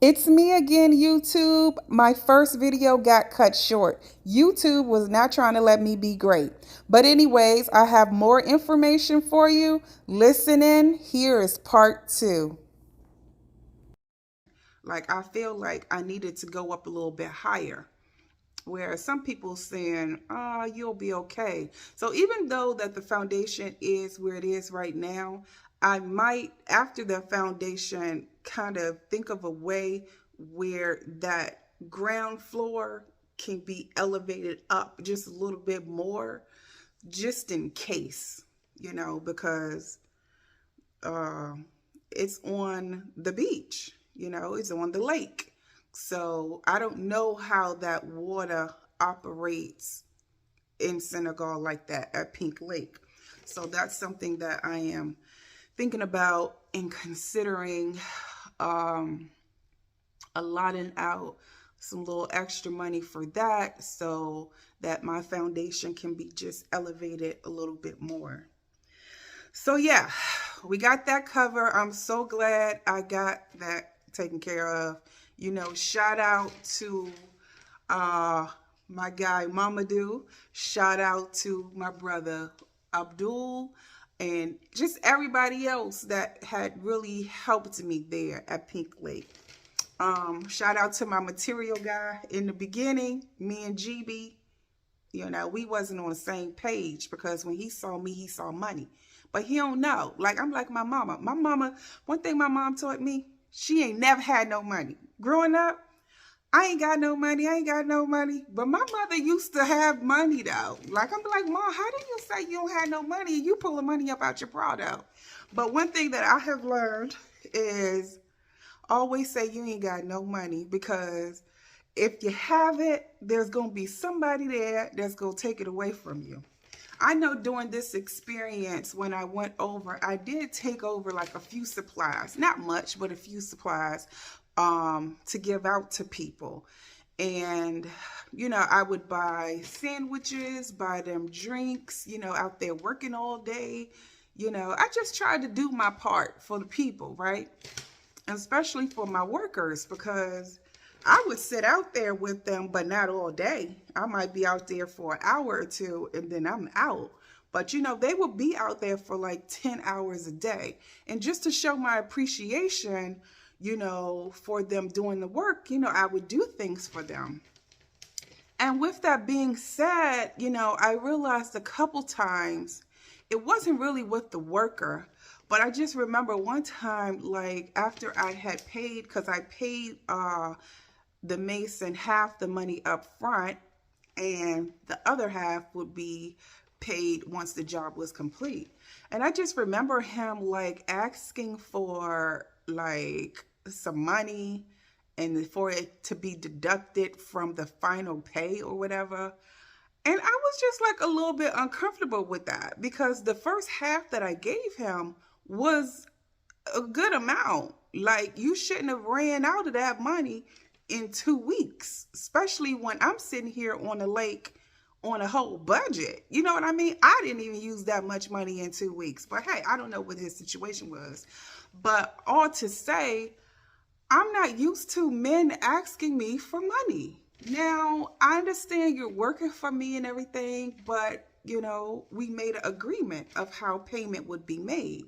It's me again, YouTube. My first video got cut short. YouTube was not trying to let me be great. But, anyways, I have more information for you. Listen in. Here is part two. Like, I feel like I needed to go up a little bit higher. Where some people saying, "Oh, you'll be okay." So even though that the foundation is where it is right now, I might, after the foundation, kind of think of a way where that ground floor can be elevated up just a little bit more, just in case, because uh, it's on the beach, it's on the lake. So I don't know how that water operates in Senegal like that at Pink Lake. So that's something that I am thinking about and considering, um, allotting out some little extra money for that so that my foundation can be just elevated a little bit more. So yeah, we got that cover. I'm so glad I got that taken care of. Shout out to uh my guy Mamadou. Shout out to my brother Abdul and just everybody else that had really helped me there at Pink Lake. Shout out to my material guy in the beginning, me and GB. We wasn't on the same page because when he saw me, he saw money. But he don't know. Like, I'm like my mama. My mama, one thing my mom taught me, she ain't never had no money. Growing up, I ain't got no money. I ain't got no money. But my mother used to have money though. Like, I'm like, Mom, how do you say you don't have no money and you pulling money up out your bra though? But one thing that I have learned is always say you ain't got no money, because if you have it, there's going to be somebody there that's going to take it away from you. I know during this experience, when I went over, I did take over like a few supplies, not much, but a few supplies to give out to people. And, I would buy sandwiches, buy them drinks, out there working all day. I just tried to do my part for the people, right? Especially for my workers, because I would sit out there with them, but not all day. I might be out there for an hour or two and then I'm out. But they would be out there for like 10 hours a day. And just to show my appreciation, for them doing the work, I would do things for them. And with that being said, I realized a couple times it wasn't really with the worker, but I just remember one time, like after I had paid, because I paid the mason half the money up front, and the other half would be paid once the job was complete. And I just remember him like asking for like some money and for it to be deducted from the final pay or whatever. And I was just like a little bit uncomfortable with that, because the first half that I gave him was a good amount. Like, you shouldn't have ran out of that money in 2 weeks, especially when I'm sitting here on the lake on a whole budget. You know what I mean? I didn't even use that much money in 2 weeks. But hey, I don't know what his situation was. But all to say, I'm not used to men asking me for money. Now, I understand you're working for me and everything, but we made an agreement of how payment would be made.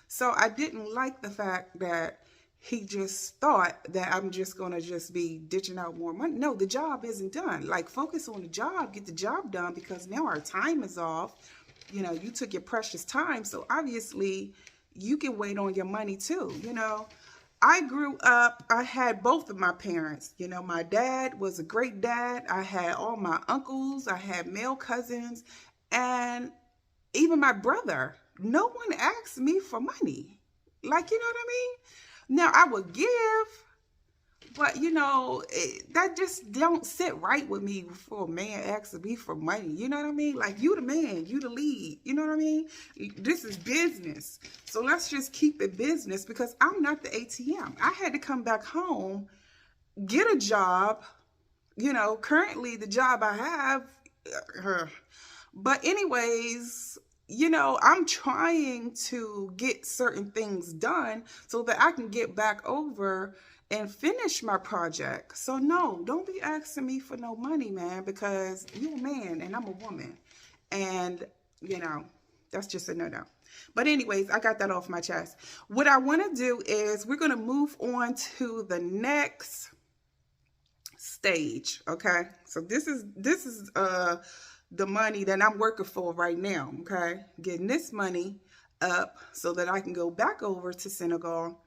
So I didn't like the fact that he just thought that I'm just going to just be ditching out more money. No, the job isn't done. Like, focus on the job, get the job done, because now our time is off. You took your precious time. So obviously you can wait on your money too. I grew up, I had both of my parents. My dad was a great dad. I had all my uncles, I had male cousins, and even my brother. No one asked me for money. Like, you know what I mean? Now, I would give, but that just don't sit right with me for a man asking me for money. You know what I mean? Like, you the man, you the lead. You know what I mean? This is business. So let's just keep it business, because I'm not the ATM. I had to come back home, get a job. Currently the job I have, but anyways, I'm trying to get certain things done so that I can get back over and finish my project. So no, don't be asking me for no money, man, because you're a man and I'm a woman. And, you know, that's just a no-no. But anyways, I got that off my chest. What I want to do is we're going to move on to the next stage. Okay. So this is the money that I'm working for right now. Okay. Getting this money up so that I can go back over to Senegal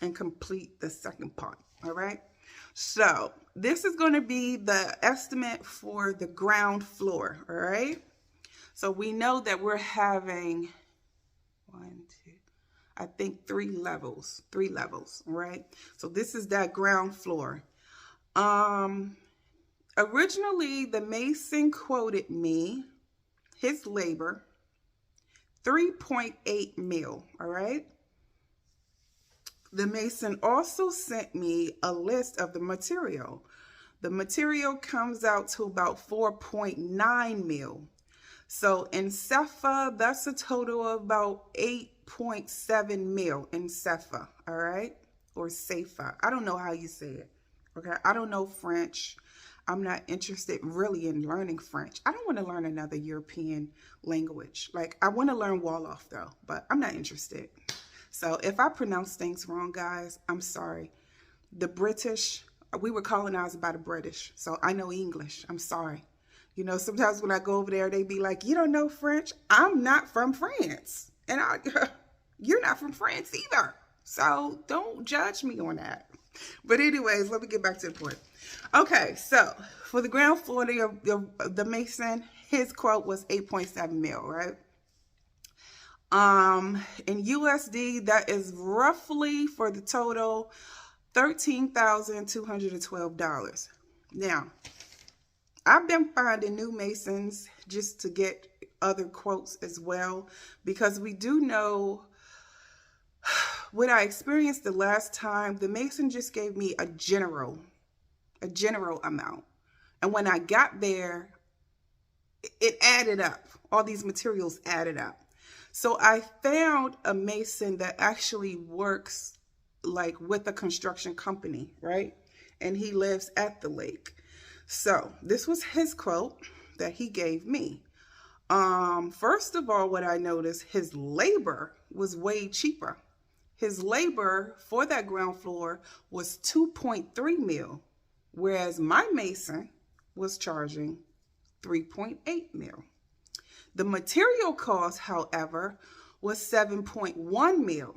and complete the second part. All right. So this is going to be the estimate for the ground floor. All right. So we know that we're having I think three levels. All right. So this is that ground floor. Originally the mason quoted me his labor 3.8 mil. All right. The mason also sent me a list of the material. The material comes out to about 4.9 mil. So in CFA, that's a total of about 8.7 mil in CFA, all right? Or CFA. I don't know how you say it, okay? I don't know French. I'm not interested really in learning French. I don't want to learn another European language. Like, I want to learn Wolof, though, but I'm not interested. So if I pronounce things wrong, guys, I'm sorry. The British, we were colonized by the British, so I know English. I'm sorry. You know, sometimes when I go over there, they be like, you don't know French? I'm not from France. And you're not from France either. So don't judge me on that. But anyways, let me get back to the point. Okay, so for the ground floor, the mason, his quote was 8.7 mil, right? In USD, that is roughly for the total $13,212. Now, I've been finding new masons just to get other quotes as well, because we do know what I experienced the last time. The mason just gave me a general amount. And when I got there, it added up. All these materials added up. So I found a mason that actually works like with a construction company, right? And he lives at the lake. So this was his quote that he gave me. First of all, what I noticed, his labor was way cheaper. His labor for that ground floor was 2.3 mil, whereas my mason was charging 3.8 mil. The material cost, however, was 7.1 mil.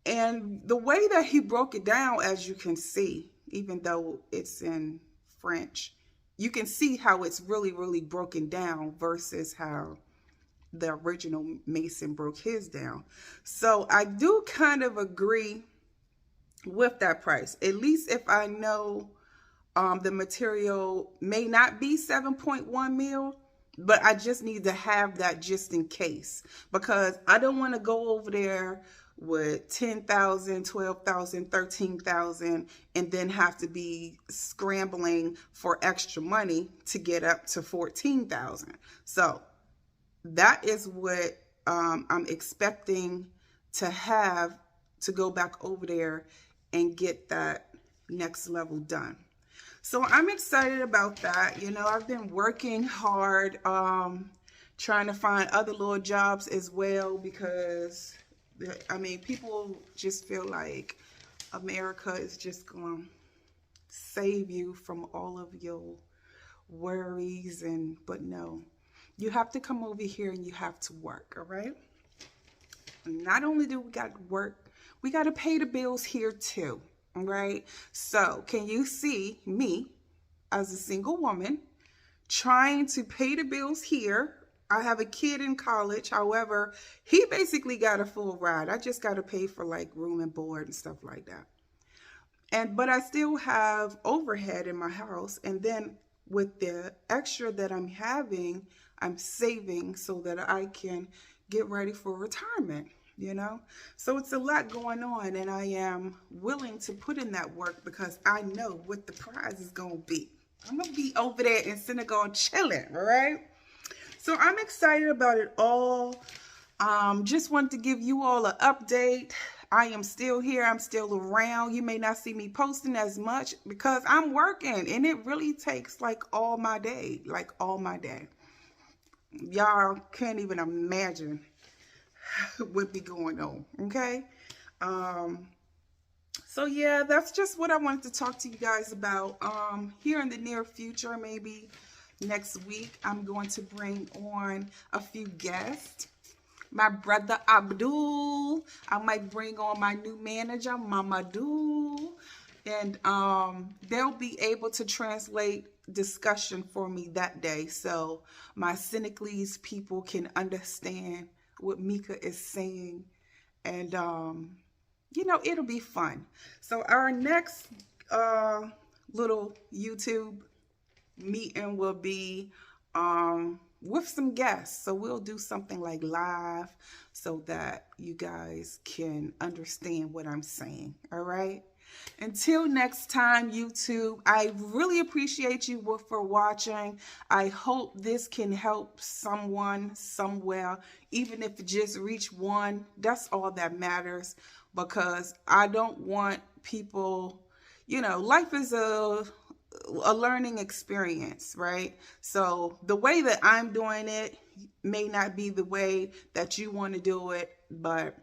And the way that he broke it down, as you can see, even though it's in French, you can see how it's really, really broken down versus how the original mason broke his down. So I do kind of agree with that price, at least if I know the material may not be 7.1 mil, but I just need to have that just in case, because I don't want to go over there with 10,000, 12,000, 13,000, and then have to be scrambling for extra money to get up to 14,000. So that is what I'm expecting to have to go back over there and get that next level done. So I'm excited about that. You know, I've been working hard, trying to find other little jobs as well, because, I mean, people just feel like America is just going to save you from all of your worries, but no, you have to come over here and you have to work, all right? Not only do we got to work, we got to pay the bills here too. All right. So can you see me as a single woman trying to pay the bills here? I have a kid in college. However, he basically got a full ride. I just got to pay for like room and board and stuff like that. But I still have overhead in my house. And then with the extra that I'm having, I'm saving so that I can get ready for retirement. You know, so it's a lot going on, and I am willing to put in that work because I know what the prize is going to be. I'm going to be over there in Senegal chilling, all right? So I'm excited about it all. Just wanted to give you all an update. I am still here. I'm still around. You may not see me posting as much because I'm working, and it really takes like all my day, like all my day. Y'all can't even imagine what be going on. Okay. Um, so yeah, that's just what I wanted to talk to you guys about. Here in the near future, maybe next week, I'm going to bring on a few guests. My brother Abdul. I might bring on my new manager, Mamadou. And they'll be able to translate discussion for me that day. So my Senegalese people can understand what Mika is saying. And, it'll be fun. So our next little YouTube meeting will be with some guests. So we'll do something like live so that you guys can understand what I'm saying. All right. Until next time, YouTube, I really appreciate you for watching. I hope this can help someone somewhere, even if it just reach one. That's all that matters, because I don't want people, life is a learning experience, right? So the way that I'm doing it may not be the way that you want to do it, but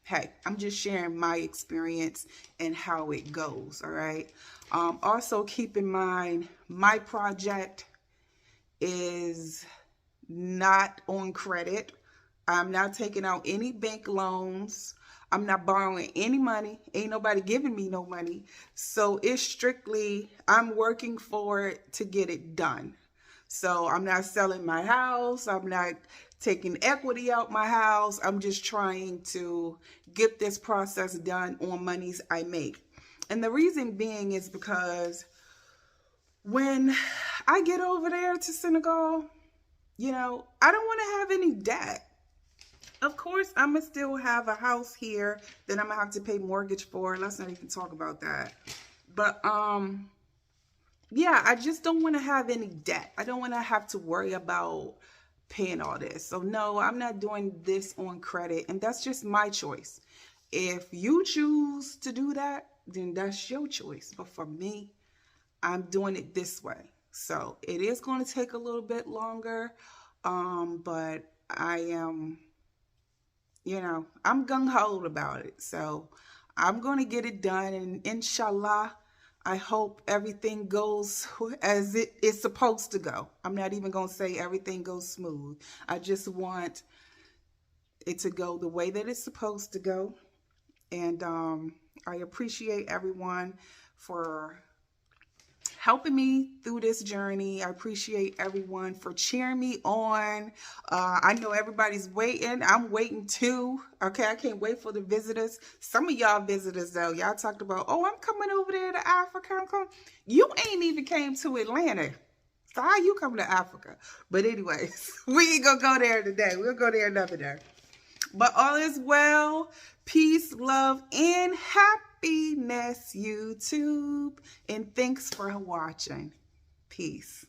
hey, I'm just sharing my experience and how it goes. All right. Also keep in mind, my project is not on credit. I'm not taking out any bank loans. I'm not borrowing any money. Ain't nobody giving me no money. So it's strictly, I'm working for it to get it done. So I'm not selling my house. I'm not taking equity out my house. I'm just trying to get this process done on monies I make. And the reason being is because when I get over there to Senegal, I don't want to have any debt. Of course, I'm going to still have a house here that I'm going to have to pay mortgage for. Let's not even talk about that. But, yeah, I just don't want to have any debt. I don't want to have to worry about paying all this. So, no, I'm not doing this on credit. And that's just my choice. If you choose to do that, then that's your choice. But for me, I'm doing it this way. So, it is going to take a little bit longer. But I am... I'm gung-ho about it. So I'm going to get it done. And inshallah, I hope everything goes as it is supposed to go. I'm not even going to say everything goes smooth. I just want it to go the way that it's supposed to go. And I appreciate everyone for helping me through this journey. I appreciate everyone for cheering me on. I know everybody's waiting. I'm waiting too. Okay, I can't wait for the visitors. Some of y'all visitors though, y'all talked about, oh, I'm coming over there to Africa. You ain't even came to Atlanta. So how you coming to Africa? But anyways, we ain't gonna go there today. We'll go there another day. But all is well. Peace, love, and happiness, YouTube. And thanks for watching. Peace.